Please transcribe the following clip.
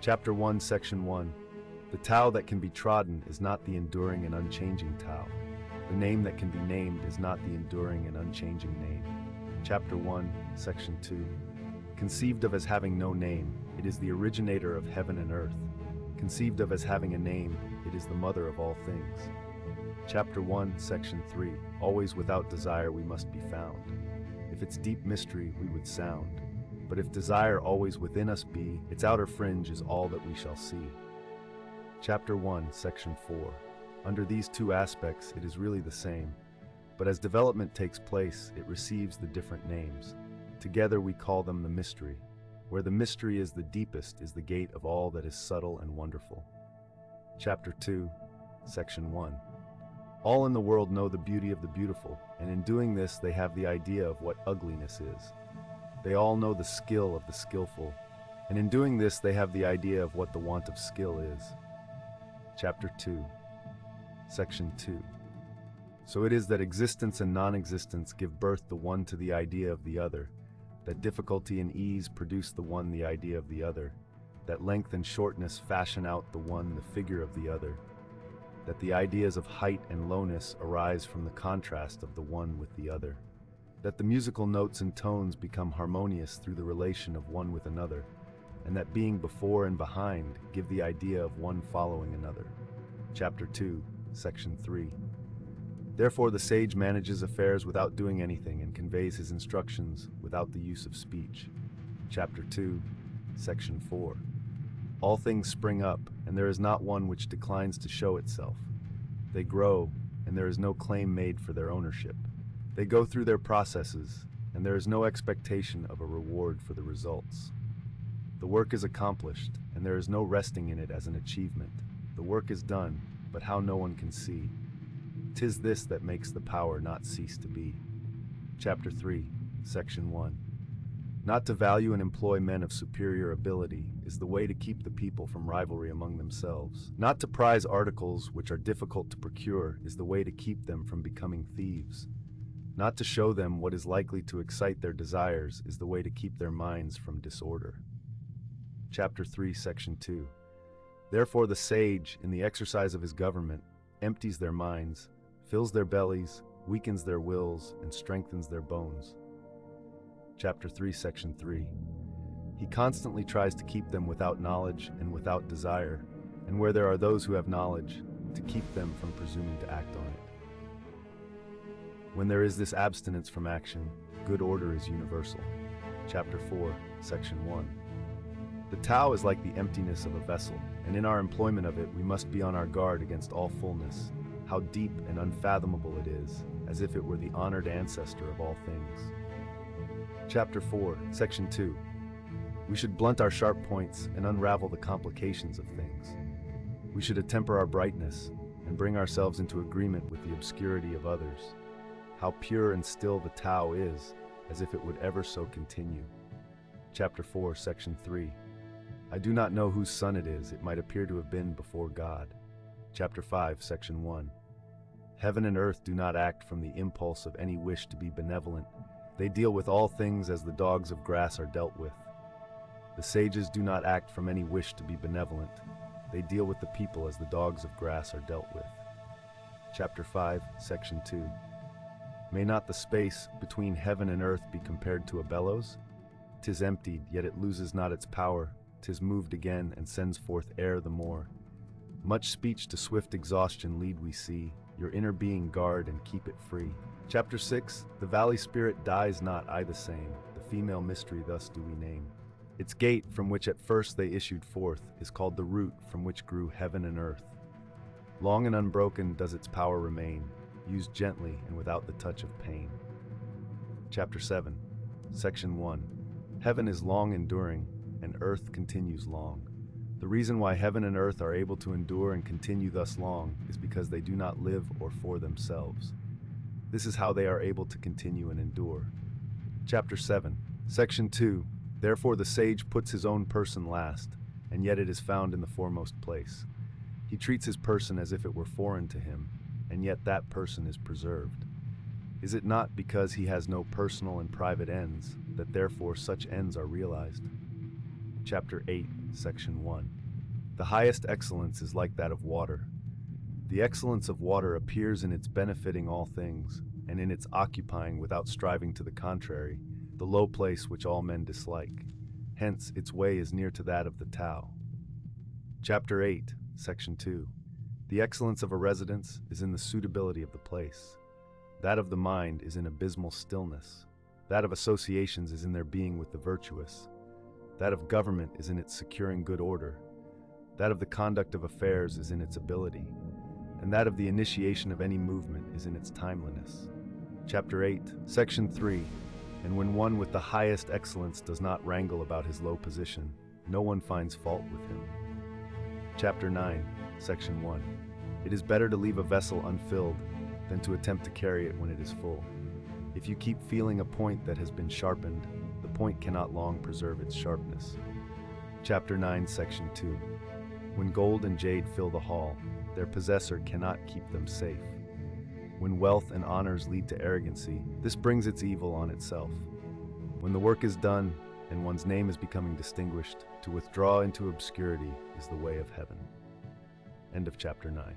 Chapter 1, Section 1. The Tao that can be trodden is not the enduring and unchanging Tao. The name that can be named is not the enduring and unchanging name. Chapter 1, Section 2. Conceived of as having no name, it is the originator of heaven and earth. Conceived of as having a name, it is the mother of all things. Chapter 1, Section 3. Always without desire we must be found. If its deep mystery we would sound. But if desire always within us be, its outer fringe is all that we shall see. Chapter 1, Section 4. Under these two aspects it is really the same, but as development takes place it receives the different names. Together we call them the mystery. Where the mystery is the deepest is the gate of all that is subtle and wonderful. Chapter 2, Section 1. All in the world know the beauty of the beautiful, and in doing this they have the idea of what ugliness is. They all know the skill of the skillful, and in doing this they have the idea of what the want of skill is. Chapter 2, Section 2. So it is that existence and non-existence give birth the one to the idea of the other, that difficulty and ease produce the one the idea of the other, that length and shortness fashion out the one the figure of the other, that the ideas of height and lowness arise from the contrast of the one with the other, that the musical notes and tones become harmonious through the relation of one with another, and that being before and behind give the idea of one following another. Chapter 2, Section 3. Therefore the sage manages affairs without doing anything and conveys his instructions without the use of speech. Chapter 2, Section 4. All things spring up, and there is not one which declines to show itself. They grow, and there is no claim made for their ownership. They go through their processes, and there is no expectation of a reward for the results. The work is accomplished, and there is no resting in it as an achievement. The work is done, but how no one can see. 'Tis this that makes the power not cease to be. Chapter 3, Section 1. Not to value and employ men of superior ability is the way to keep the people from rivalry among themselves. Not to prize articles which are difficult to procure is the way to keep them from becoming thieves. Not to show them what is likely to excite their desires is the way to keep their minds from disorder. Chapter 3, Section 2. Therefore the sage, in the exercise of his government, empties their minds, fills their bellies, weakens their wills, and strengthens their bones. Chapter 3, Section 3. He constantly tries to keep them without knowledge and without desire, and where there are those who have knowledge, to keep them from presuming to act on it. When there is this abstinence from action, good order is universal. Chapter 4, Section 1. The Tao is like the emptiness of a vessel, and in our employment of it we must be on our guard against all fullness. How deep and unfathomable it is, as if it were the honored ancestor of all things. Chapter 4, Section 2. We should blunt our sharp points and unravel the complications of things. We should attemper our brightness and bring ourselves into agreement with the obscurity of others. How pure and still the Tao is, as if it would ever so continue. Chapter 4, Section 3. I do not know whose son it is, it might appear to have been before God. Chapter 5, Section 1. Heaven and earth do not act from the impulse of any wish to be benevolent. They deal with all things as the dogs of grass are dealt with. The sages do not act from any wish to be benevolent. They deal with the people as the dogs of grass are dealt with. Chapter 5, Section 2. May not the space between heaven and earth be compared to a bellows? 'Tis emptied, yet it loses not its power. 'Tis moved again, and sends forth air the more. Much speech to swift exhaustion lead we see. Your inner being guard and keep it free. Chapter 6. The valley spirit dies not, I the same. The female mystery thus do we name. Its gate, from which at first they issued forth, is called the root from which grew heaven and earth. Long and unbroken does its power remain, used gently and without the touch of pain. Chapter 7, Section 1. Heaven is long enduring, and earth continues long. The reason why heaven and earth are able to endure and continue thus long is because they do not live or for themselves. This is how they are able to continue and endure. Chapter 7, Section 2. Therefore the sage puts his own person last, and yet it is found in the foremost place. He treats his person as if it were foreign to him, and yet that person is preserved. Is it not because he has no personal and private ends, that therefore such ends are realized? Chapter 8, Section 1. The highest excellence is like that of water. The excellence of water appears in its benefiting all things, and in its occupying without striving to the contrary, the low place which all men dislike. Hence, its way is near to that of the Tao. Chapter 8, Section 2. The excellence of a residence is in the suitability of the place. That of the mind is in abysmal stillness. That of associations is in their being with the virtuous. That of government is in its securing good order. That of the conduct of affairs is in its ability. And that of the initiation of any movement is in its timeliness. Chapter 8, Section 3. And when one with the highest excellence does not wrangle about his low position, no one finds fault with him. Chapter 9, Section 1. It is better to leave a vessel unfilled than to attempt to carry it when it is full. If you keep feeling a point that has been sharpened, the point cannot long preserve its sharpness. Chapter 9, Section 2. When gold and jade fill the hall, their possessor cannot keep them safe. When wealth and honors lead to arrogancy, this brings its evil on itself. When the work is done and one's name is becoming distinguished, to withdraw into obscurity is the way of heaven. End of chapter 9.